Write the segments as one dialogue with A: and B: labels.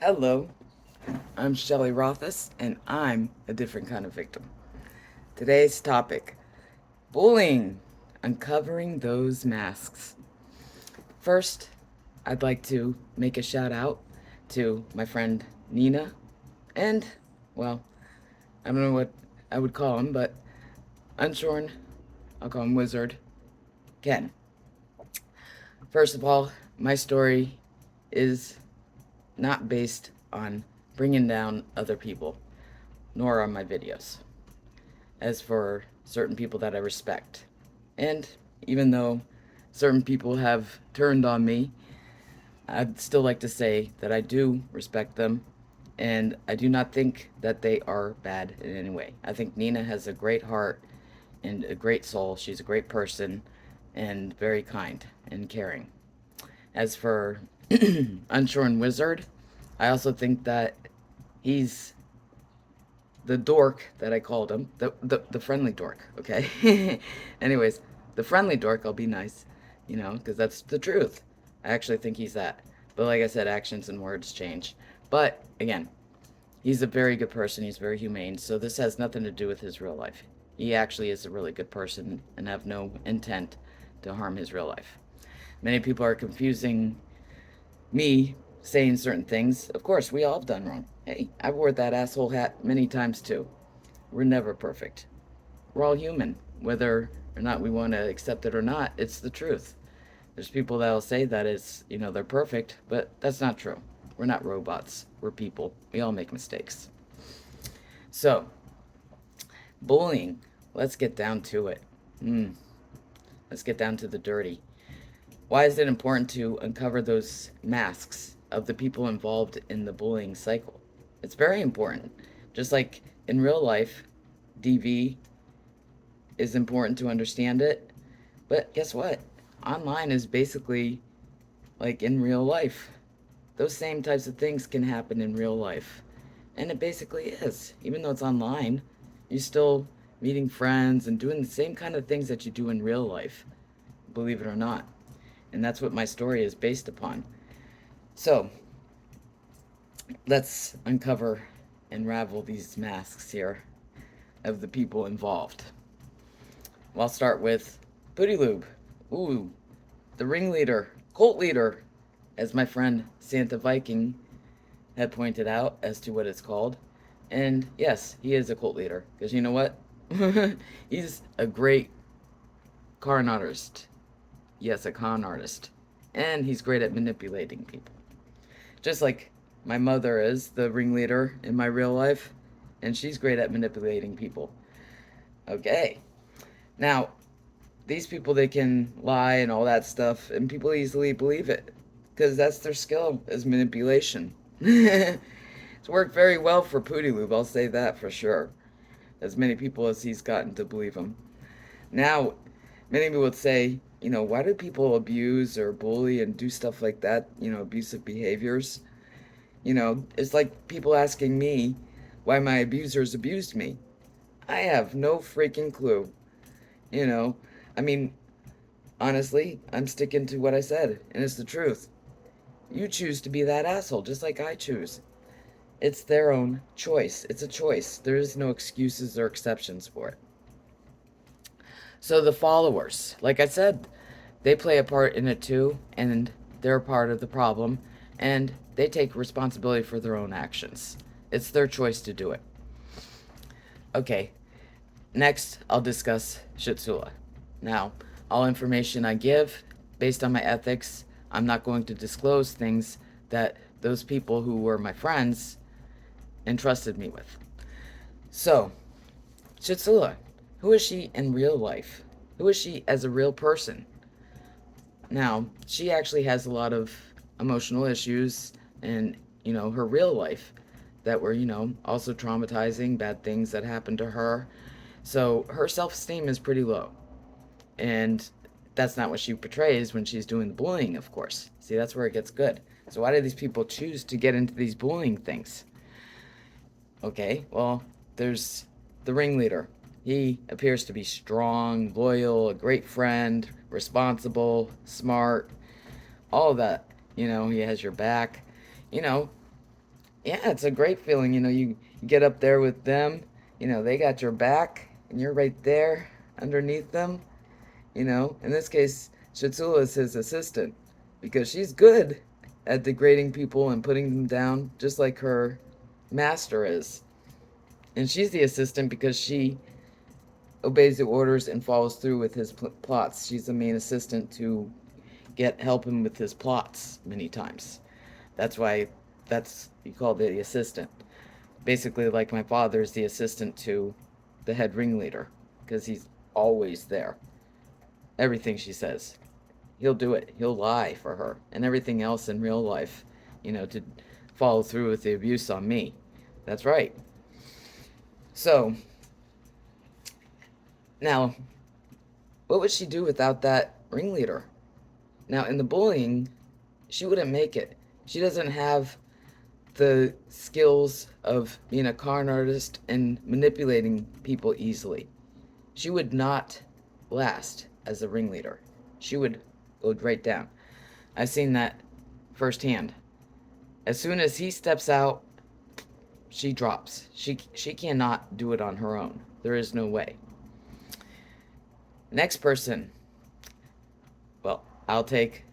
A: Hello, I'm Shelley Rothus, and I'm a different kind of victim. Today's topic: bullying, uncovering those masks. First, I'd like to make a shout out to my friend Nina and, well, I don't know what I would call him, but unshorn, I'll call him Wizard, Ken. First of all, my story is not based on bringing down other people, nor on my videos. As for certain people that I respect. And even though certain people have turned on me, I'd still like to say that I do respect them, and I do not think that they are bad in any way. I think Nina has a great heart and a great soul. She's a great person and very kind and caring. As for Unshorn Wizard, I also think that he's the dork that I called him, the friendly dork, okay? Anyways, the friendly dork, I'll be nice, because that's the truth. I actually think he's that. But like I said, actions and words change. But again, he's a very good person. He's very humane. So this has nothing to do with his real life. He actually is a really good person and have no intent to harm his real life. Many people are confusing me saying certain things. Of course, we all have done wrong. Hey, I've wore that asshole hat many times too. We're never perfect. We're all human. Whether or not we want to accept it or not, it's the truth. There's people that'll say that they're perfect, but that's not true. We're not robots. We're people. We all make mistakes. So, bullying. Let's get down to it. Let's get down to the dirty. Why is it important to uncover those masks of the people involved in the bullying cycle? It's very important. Just like in real life, DV is important to understand it. But guess what? Online is basically like in real life. Those same types of things can happen in real life. And it basically is. Even though it's online, you're still meeting friends and doing the same kind of things that you do in real life, believe it or not. And that's what my story is based upon. So, let's uncover and unravel these masks here of the people involved. Well, I'll start with Booty Lube. Ooh, the ringleader, cult leader, as my friend Santa Viking had pointed out as to what it's called. And yes, he is a cult leader. Because you know what? He's a great con artist. Yes, a con artist. And he's great at manipulating people. Just like my mother is the ringleader in my real life. And she's great at manipulating people. Okay. Now, these people, they can lie and all that stuff, and people easily believe it. Because that's their skill, is manipulation. It's worked very well for Pooty Lube, I'll say that for sure. As many people as he's gotten to believe him. Now, many people would say, why do people abuse or bully and do stuff like that, abusive behaviors? It's like people asking me why my abusers abused me. I have no freaking clue. You know, I mean, honestly, I'm sticking to what I said, and it's the truth. You choose to be that asshole, just like I choose. It's their own choice. It's a choice. There is no excuses or exceptions for it. So the followers, like I said, they play a part in it too, and they're a part of the problem, and they take responsibility for their own actions. It's their choice to do it. Okay, next I'll discuss Shitsula. Now, all information I give, based on my ethics, I'm not going to disclose things that those people who were my friends entrusted me with. So, Shitsula, who is she in real life? Who is she as a real person? Now, she actually has a lot of emotional issues in, her real life that were, also traumatizing, bad things that happened to her. So her self esteem is pretty low. And that's not what she portrays when she's doing the bullying, of course. See, that's where it gets good. So why do these people choose to get into these bullying things? Okay, well, there's the ringleader. He appears to be strong, loyal, a great friend, responsible, smart, all of that. He has your back. You know, Yeah, it's a great feeling. You get up there with them, they got your back, and you're right there underneath them. In this case, Shatsula is his assistant because she's good at degrading people and putting them down, just like her master is. And she's the assistant because she obeys the orders and follows through with his plots. She's the main assistant to help him with his plots many times. That's why that's you call the assistant. Basically, like my father is the assistant to the head ringleader because he's always there. Everything she says, he'll do it. He'll lie for her and everything else in real life, to follow through with the abuse on me. That's right. So, now, what would she do without that ringleader? Now, in the bullying, she wouldn't make it. She doesn't have the skills of being a con artist and manipulating people easily. She would not last as a ringleader. She would go right down. I've seen that firsthand. As soon as he steps out, she drops. She cannot do it on her own. There is no way. Next person. Well, I'll take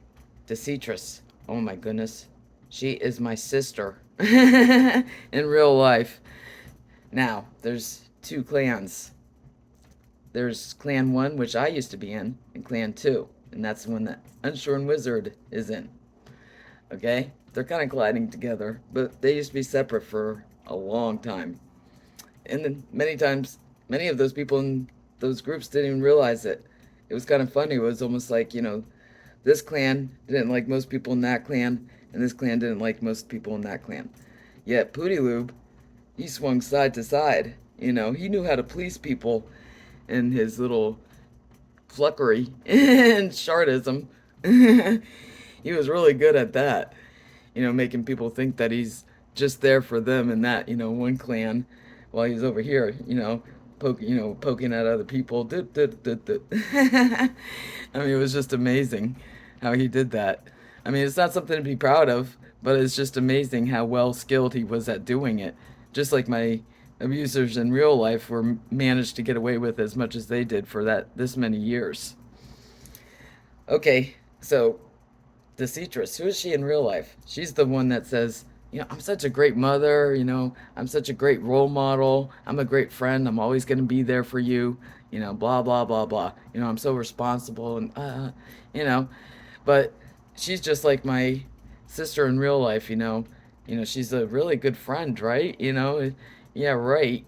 A: Decetress. Oh my goodness. She is my sister in real life. Now, there's two clans. There's Clan 1, which I used to be in, and Clan 2. And that's the one that Unshorn Wizard is in. Okay? They're kind of colliding together, but they used to be separate for a long time. And then many times, many of those people in those groups didn't even realize it. It was kind of funny. It was almost like, this clan didn't like most people in that clan, and this clan didn't like most people in that clan. Yet Pooty Lube, he swung side to side. He knew how to please people in his little fluckery and shardism. He was really good at that. Making people think that he's just there for them and that, one clan, while he's over here, poking at other people. I mean, it was just amazing how he did that. I mean, it's not something to be proud of, but it's just amazing how well skilled he was at doing it. Just like my abusers in real life were managed to get away with as much as they did for this many years. Okay, so Decetress, who is she in real life? She's the one that says, I'm such a great mother, I'm such a great role model, I'm a great friend, I'm always going to be there for you, blah, blah, blah, blah. I'm so responsible and, you know, but she's just like my sister in real life, she's a really good friend, right? Yeah, right.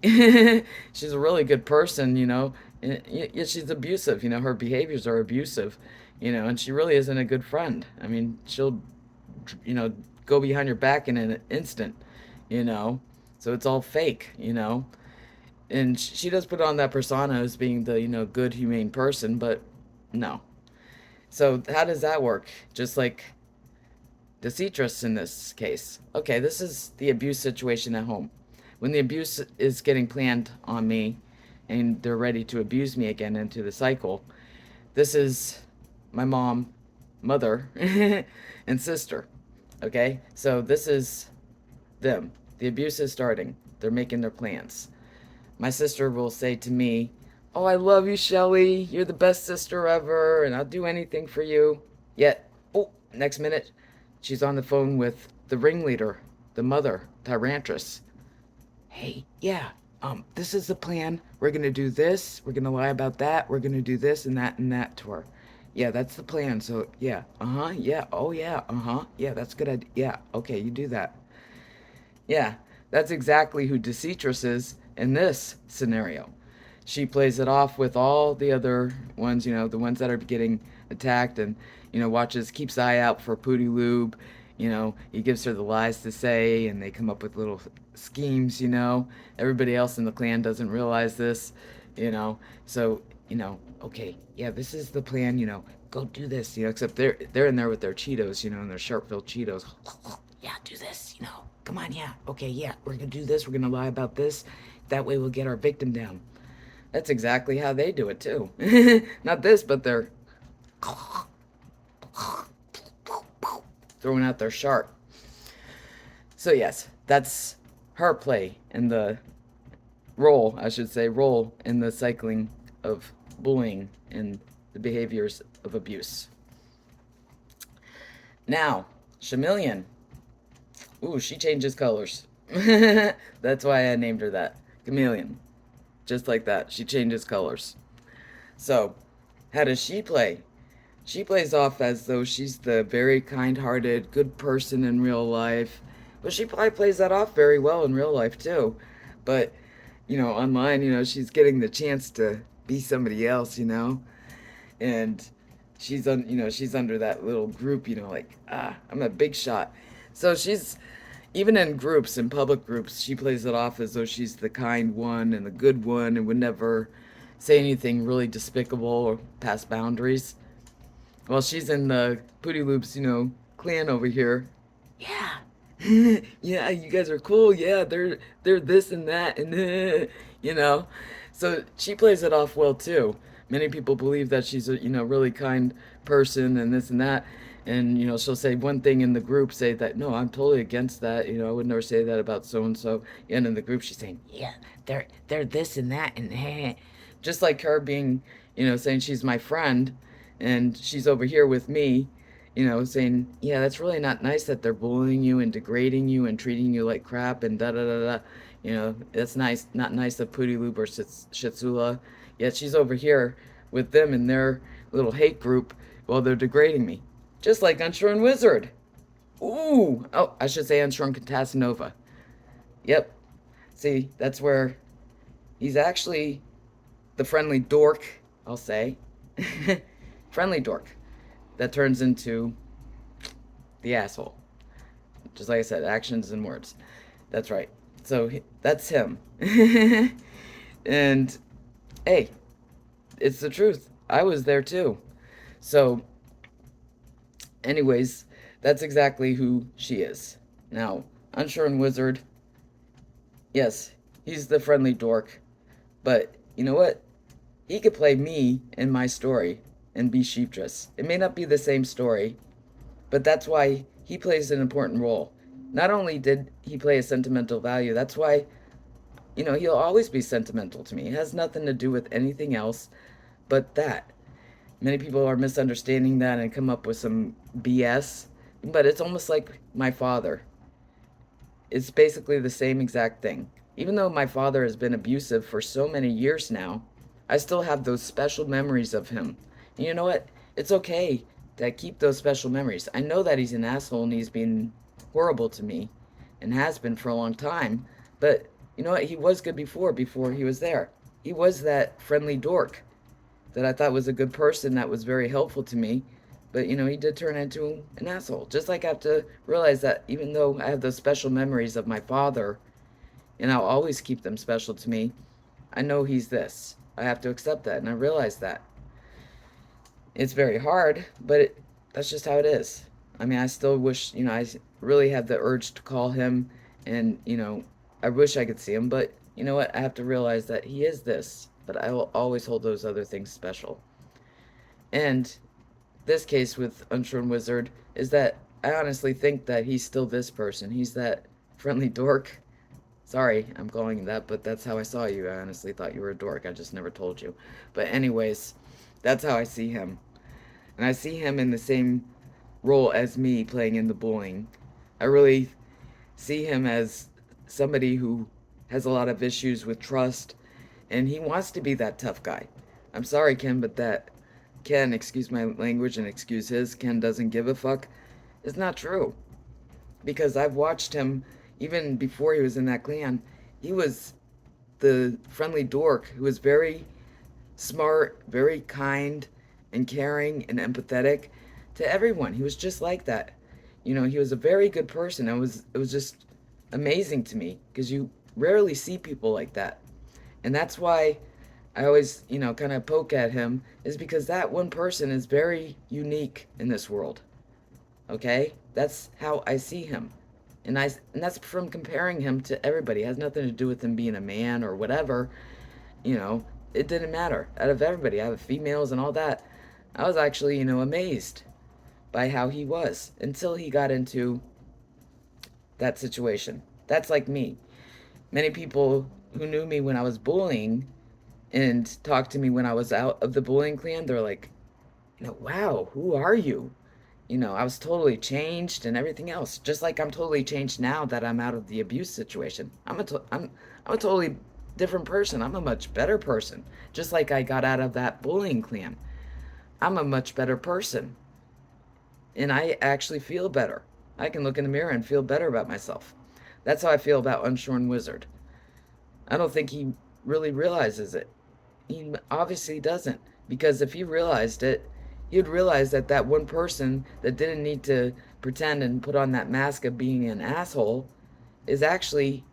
A: She's a really good person, yet she's abusive, her behaviors are abusive, and she really isn't a good friend. I mean, she'll, go behind your back in an instant, you know, so it's all fake, and she does put on that persona as being the, good, humane person, but no. So how does that work? Just like Decetress in this case. Okay, this is the abuse situation at home. When the abuse is getting planned on me and they're ready to abuse me again into the cycle, this is my mom, mother, and sister. Okay? So this is them. The abuse is starting. They're making their plans. My sister will say to me, "Oh, I love you, Shelley. You're the best sister ever, and I'll do anything for you." Yet, oh, next minute, she's on the phone with the ringleader, the mother, Tyrantress. "Hey, yeah, this is the plan. We're gonna do this. We're gonna lie about that. We're gonna do this and that to her. Yeah, that's the plan. So yeah, yeah, oh yeah, yeah, that's a good idea. Yeah, okay, you do that." Yeah, that's exactly who Decetress is in this scenario. She plays it off with all the other ones, the ones that are getting attacked, and, keeps eye out for Pooty Lube. He gives her the lies to say, and they come up with little schemes, Everybody else in the clan doesn't realize this, So, okay, yeah, this is the plan, go do this, except they're in there with their Cheetos, and their sharp-filled Cheetos. Yeah, do this, come on, yeah, okay, yeah, we're gonna do this, we're gonna lie about this, that way we'll get our victim down. That's exactly how they do it too. Not this, but they're throwing out their sharp. So yes, that's her play in the role, I should say, role in the cycling of bullying and the behaviors of abuse. Now, Chameleon. Ooh, she changes colors. That's why I named her that. Chameleon. Just like that. She changes colors. So, how does she play? She plays off as though she's the very kind hearted, good person in real life. But she probably plays that off very well in real life, too. But, online, she's getting the chance to be somebody else, And she's under that little group, like, I'm a big shot. So she's, even in groups, in public groups, she plays it off as though she's the kind one and the good one and would never say anything really despicable or pass boundaries. Well, she's in the Pooty Loops, clan over here. Yeah. Yeah, you guys are cool. Yeah, they're this and that and you know. So she plays it off well too. Many people believe that she's a really kind person and this and that, and she'll say one thing in the group, say that no, I'm totally against that. I would never say that about so and so. And in the group, she's saying yeah, they're this and that and just like her being saying she's my friend, and she's over here with me saying, yeah, that's really not nice that they're bullying you and degrading you and treating you like crap and da da da da. That's nice, not nice of Pooty Loop or Shitsula. Yet she's over here with them in their little hate group while they're degrading me. Just like Unshrunk Wizard. Ooh! Oh, I should say Unshrunk Casanova. Yep. See, that's where he's actually the friendly dork, I'll say. Friendly dork that turns into the asshole. Just like I said, actions and words. That's right. So that's him. And hey, it's the truth. I was there too. So, anyways, that's exactly who she is. Now, Unshrunk Wizard, yes, he's the friendly dork. But you know what? He could play me in my story and be Sheepdress. It may not be the same story, but that's why he plays an important role. Not only did he play a sentimental value, that's why, he'll always be sentimental to me. It has nothing to do with anything else but that. Many people are misunderstanding that and come up with some BS, but it's almost like my father. It's basically the same exact thing. Even though my father has been abusive for so many years now, I still have those special memories of him. And you know what? It's okay to keep those special memories. I know that he's an asshole and he's been horrible to me and has been for a long time, but you know what? He was good before he was there. He was that friendly dork that I thought was a good person that was very helpful to me. But, he did turn into an asshole. Just like I have to realize that even though I have those special memories of my father, and I'll always keep them special to me, I know he's this. I have to accept that, and I realize that. It's very hard, but that's just how it is. I mean, I still wish, I really have the urge to call him, and, I wish I could see him, but you know what? I have to realize that he is this, but I will always hold those other things special. And this case with Unshrunk Wizard is that I honestly think that he's still this person. He's that friendly dork. Sorry, I'm calling you that, but that's how I saw you. I honestly thought you were a dork. I just never told you. But anyways, that's how I see him. And I see him in the same role as me playing in the bullying. I really see him as somebody who has a lot of issues with trust, and he wants to be that tough guy. I'm sorry, Ken, but that Ken, excuse my language and excuse his, Ken doesn't give a fuck, is not true. Because I've watched him, even before he was in that clan, he was the friendly dork who was very smart, very kind, and caring and empathetic to everyone. He was just like that. He was a very good person. It was just amazing to me because you rarely see people like that. And that's why I always, kind of poke at him, is because that one person is very unique in this world. Okay? That's how I see him. And that's from comparing him to everybody. It has nothing to do with him being a man or whatever. It didn't matter. Out of everybody, out of females and all that, I was actually, amazed by how he was until he got into that situation. That's like me. Many people who knew me when I was bullying and talked to me when I was out of the bullying clan, they're like, wow, who are you? I was totally changed and everything else. Just like I'm totally changed now that I'm out of the abuse situation. I'm a totally different person. I'm a much better person. Just like I got out of that bullying clan. I'm a much better person. And I actually feel better. I can look in the mirror and feel better about myself. That's how I feel about Unshorn Wizard. I don't think he really realizes it. He obviously doesn't. Because if he realized it, he'd realize that that one person that didn't need to pretend and put on that mask of being an asshole is actually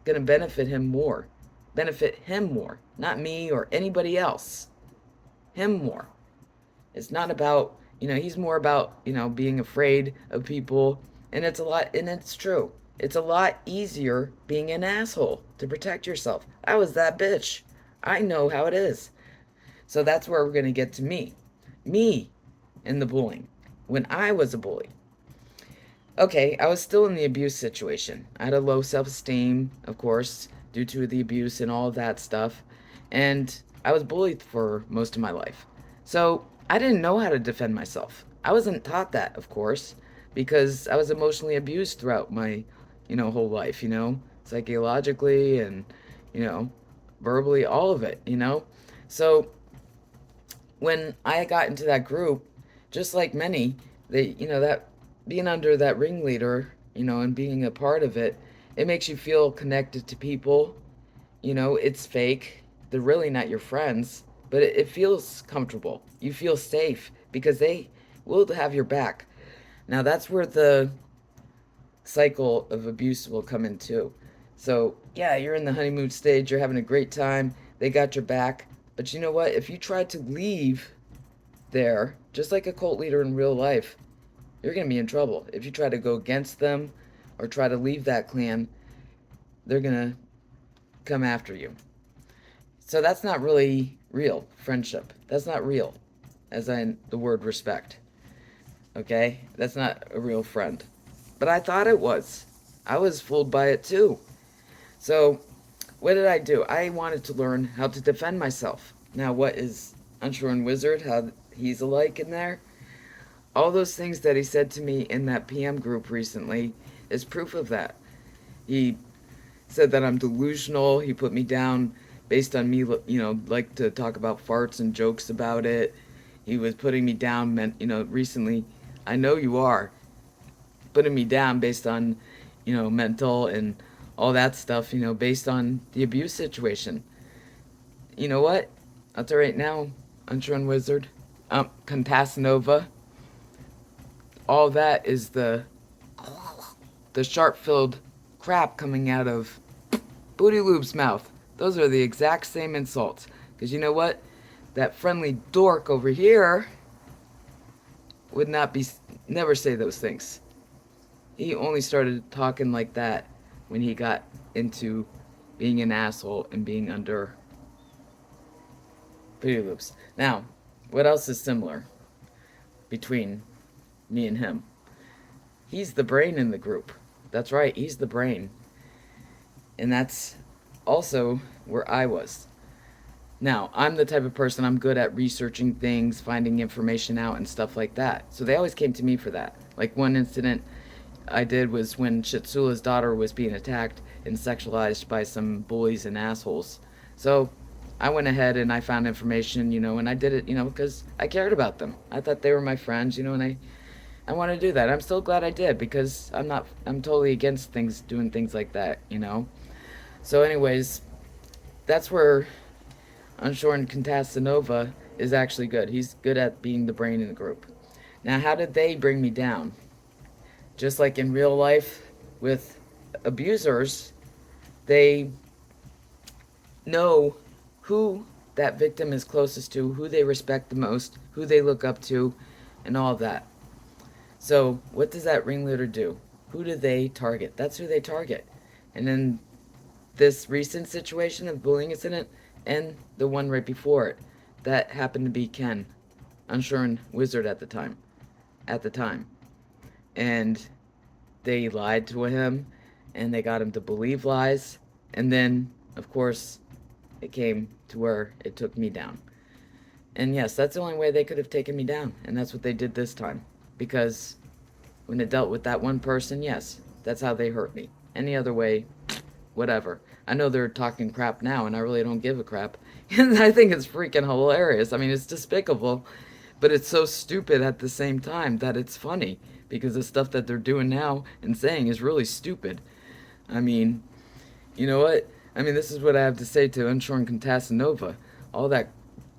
A: going to benefit him more. Benefit him more. Not me or anybody else. Him more. It's not about, he's more about, being afraid of people. And it's true. It's a lot easier being an asshole to protect yourself. I was that bitch. I know how it is. So that's where we're going to get to me. Me in the bullying. When I was a bully. Okay, I was still in the abuse situation. I had a low self esteem, of course, due to the abuse and all of that stuff. And I was bullied for most of my life. So I didn't know how to defend myself. I wasn't taught that, of course, because I was emotionally abused throughout my, whole life, psychologically and, you know, verbally, all of it. So when I got into that group, just like many, that being under that ringleader, and being a part of it, it makes you feel connected to people. It's fake. They're really not your friends, but it feels comfortable. You feel safe because they will have your back. Now that's where the cycle of abuse will come in too. So, yeah, you're in the honeymoon stage, you're having a great time, they got your back. But you know what? If you try to leave there, just like a cult leader in real life, you're going to be in trouble. If you try to go against them or try to leave that clan, they're going to come after you. So that's not really real friendship. That's not real, as in the word respect. Okay? That's not a real friend. But I thought it was. I was fooled by it too. So, what did I do? I wanted to learn how to defend myself. Now, what is Unshorn Wizard? How he's alike in there? All those things that he said to me in that PM group recently is proof of that. He said that I'm delusional. He put me down based on me, like to talk about farts and jokes about it. He was putting me down, recently. I know you are putting me down based on, mental and all that stuff, based on the abuse situation. You know what? I'll tell you right now, Unshorn Wizard, Contasinova, all that is the sharp-filled crap coming out of Booty Lube's mouth. Those are the exact same insults. Because you know what? That friendly dork over here would never say those things. He only started talking like that when he got into being an asshole and being under Booty Loops. Now, what else is similar between me and him? He's the brain in the group. That's right, he's the brain. And that's also where I was. Now, I'm the type of person, I'm good at researching things, finding information out, and stuff like that. So they always came to me for that. Like one incident I did was when Shitsula's daughter was being attacked and sexualized by some bullies and assholes. So I went ahead and I found information, and I did it, because I cared about them. I thought they were my friends, and I want to do that. I'm still glad I did because I'm totally against doing things like that. So anyways, that's where Unshorn Contasinova is actually good. He's good at being the brain in the group. Now, how did they bring me down? Just like in real life with abusers, they know who that victim is closest to, who they respect the most, who they look up to, and all of that. So, what does that ringleader do? Who do they target? That's who they target. And in this recent situation of bullying incident, and the one right before it, that happened to be Ken, Unshorn Wizard at the time. And they lied to him, and they got him to believe lies. And then, of course, it came to where it took me down. And yes, that's the only way they could have taken me down. And that's what they did this time. Because when it dealt with that one person, yes, that's how they hurt me. Any other way, whatever. I know they're talking crap now, and I really don't give a crap. And I think it's freaking hilarious. I mean, it's despicable, but it's so stupid at the same time that it's funny because the stuff that they're doing now and saying is really stupid. I mean, you know what? I mean, this is what I have to say to Unshorn Contasinova. All that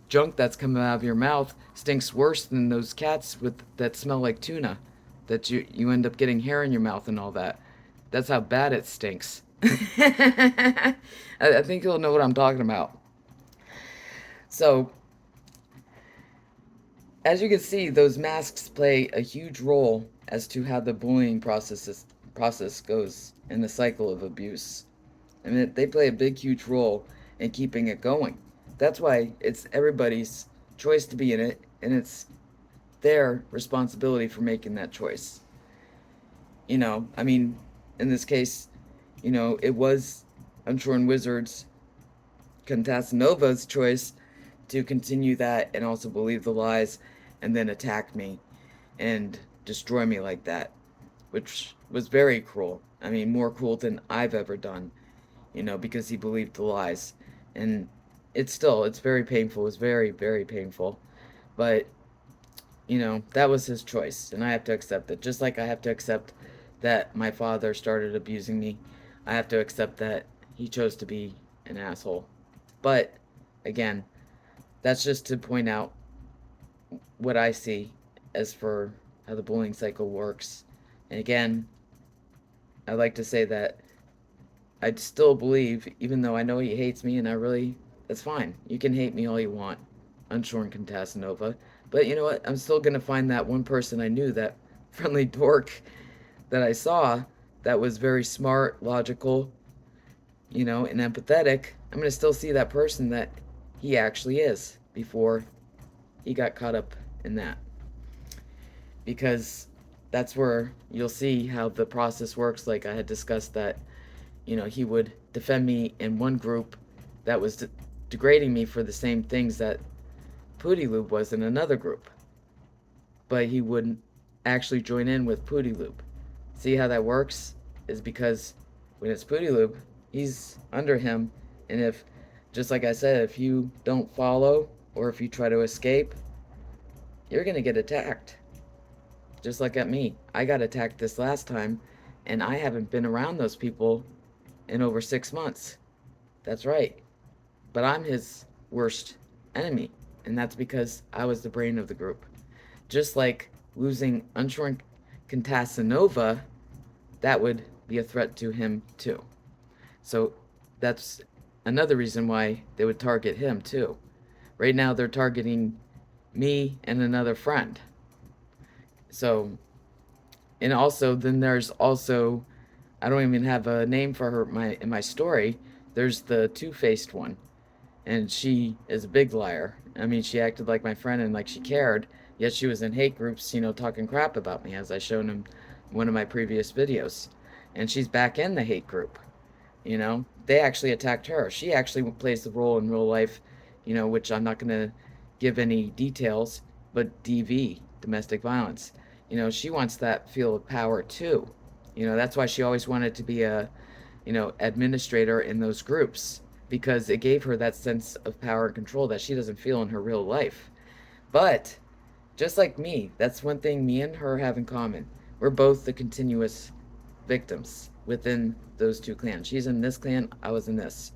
A: junk that's coming out of your mouth stinks worse than those cats with that smell like tuna. That you end up getting hair in your mouth and all that. That's how bad it stinks. I think you'll know what I'm talking about. So, as you can see, those masks play a huge role as to how the bullying process goes in the cycle of abuse. I mean, they play a big, huge role in keeping it going. That's why it's everybody's choice to be in it, and it's their responsibility for making that choice. I mean, in this case, it was Unshorn Wizards Contasinova's choice to continue that and also believe the lies and then attack me and destroy me like that, which was very cruel. I mean, more cruel than I've ever done, because he believed the lies. And it's very painful. It's very, very painful. But, that was his choice, and I have to accept it. Just like I have to accept that my father started abusing me, I have to accept that he chose to be an asshole. But, again, that's just to point out what I see as for how the bullying cycle works. And again, I like to say that I still believe, even though I know he hates me, and that's fine. You can hate me all you want, Unshorn Contasinova. But you know what? I'm still going to find that one person I knew, that friendly dork that I saw, that was very smart, logical, and empathetic. I'm going to still see that person that he actually is before he got caught up in that. Because that's where you'll see how the process works. Like I had discussed that, he would defend me in one group that was degrading me for the same things that Pooty Lube was in another group. But he wouldn't actually join in with Pooty Lube. See how that works? Is because when it's Pooty Lube, he's under him, and if, just like I said, if you don't follow or if you try to escape, you're gonna get attacked. Just like at me. I got attacked this last time, and I haven't been around those people in over 6 months. That's right. But I'm his worst enemy, and that's because I was the brain of the group. Just like losing Unshorn Contasinova, that would be a threat to him too. So that's another reason why they would target him too. Right now they're targeting me and another friend. So, and also then there's also, I don't even have a name for her in my story. There's the two-faced one, and she is a big liar. I mean, she acted like my friend and like she cared, yet she was in hate groups, talking crap about me, as I showed in one of my previous videos. And she's back in the hate group. They actually attacked her. She actually plays the role in real life, which I'm not going to give any details, but DV, domestic violence. She wants that feel of power too. That's why she always wanted to be a, administrator in those groups, because it gave her that sense of power and control that she doesn't feel in her real life. But just like me, that's one thing me and her have in common. We're both the continuous victims within those two clans. She's in this clan, I was in this.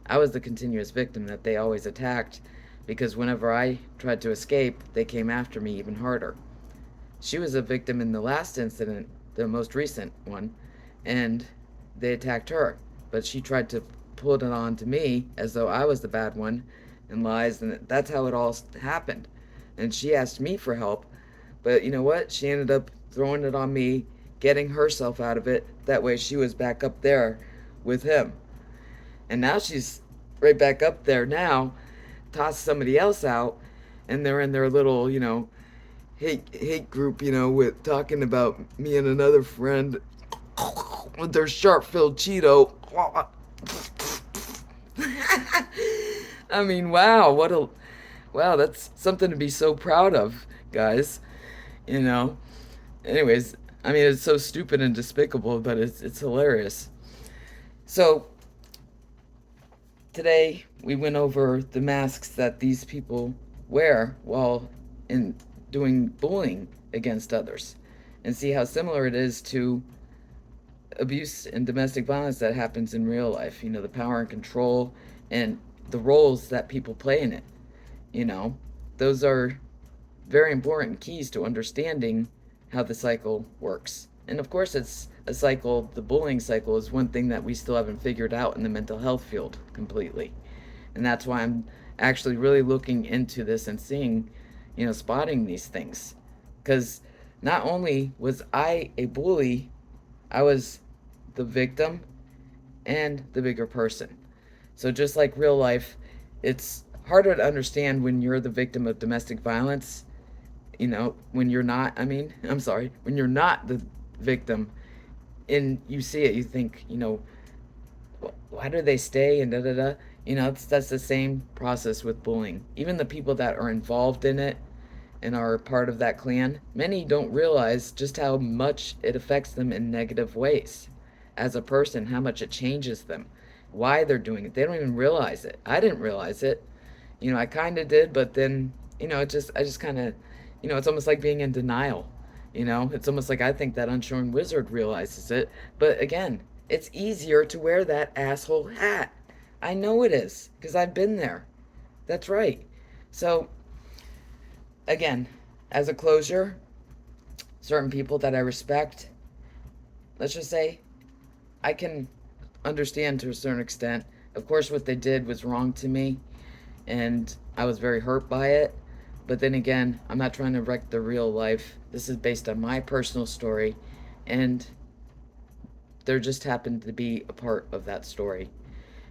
A: I was the continuous victim that they always attacked, because whenever I tried to escape, they came after me even harder. She was a victim in the last incident, the most recent one, and they attacked her. But she tried to pull it on to me as though I was the bad one, and lies, and that's how it all happened. And she asked me for help, but you know what? She ended up throwing it on me, getting herself out of it. That way she was back up there with him. And now she's right back up there now, tossed somebody else out, and they're in their little, hate group, with talking about me and another friend. with their sharp-filled Cheeto. I mean, wow, wow, that's something to be so proud of, guys. You know. Anyways, I mean, it's so stupid and despicable, but it's hilarious. So today we went over the masks that these people wear while in doing bullying against others, and see how similar it is to abuse and domestic violence that happens in real life. The power and control and the roles that people play in it. You know, those are very important keys to understanding how the cycle works. And of course, it's a cycle. The bullying cycle is one thing that we still haven't figured out in the mental health field completely. And that's why I'm actually really looking into this and seeing, spotting these things. Because not only was I a bully, I was the victim and the bigger person. So just like real life, it's harder to understand when you're the victim of domestic violence. When you're not, I'm sorry, when you're not the victim and you see it, you think, why do they stay and da da da. That's the same process with bullying. Even the people that are involved in it and are part of that clan, many don't realize just how much it affects them in negative ways. As a person, how much it changes them, why they're doing it. They don't even realize it. I didn't realize it. I kind of did, but then, I just kind of, it's almost like being in denial. It's almost like I think that unshorn wizard realizes it. But again, it's easier to wear that asshole hat. I know it is, because I've been there. That's right. So, again, as a closure, certain people that I respect, let's just say, I can understand to a certain extent. Of course, what they did was wrong to me, and I was very hurt by it. But then again, I'm not trying to wreck their real life. This is based on my personal story, and there just happened to be a part of that story.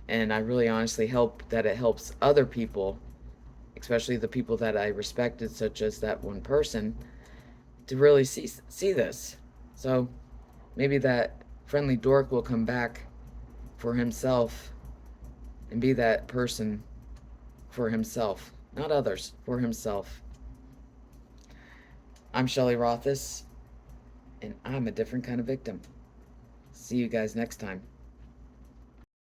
A: And I really honestly hope that it helps other people, especially the people that I respected, such as that one person, to really see this. So maybe that friendly dork will come back for himself and be that person for himself, not others, for himself. I'm Shelley Rothus, and I'm a different kind of victim. See you guys next time.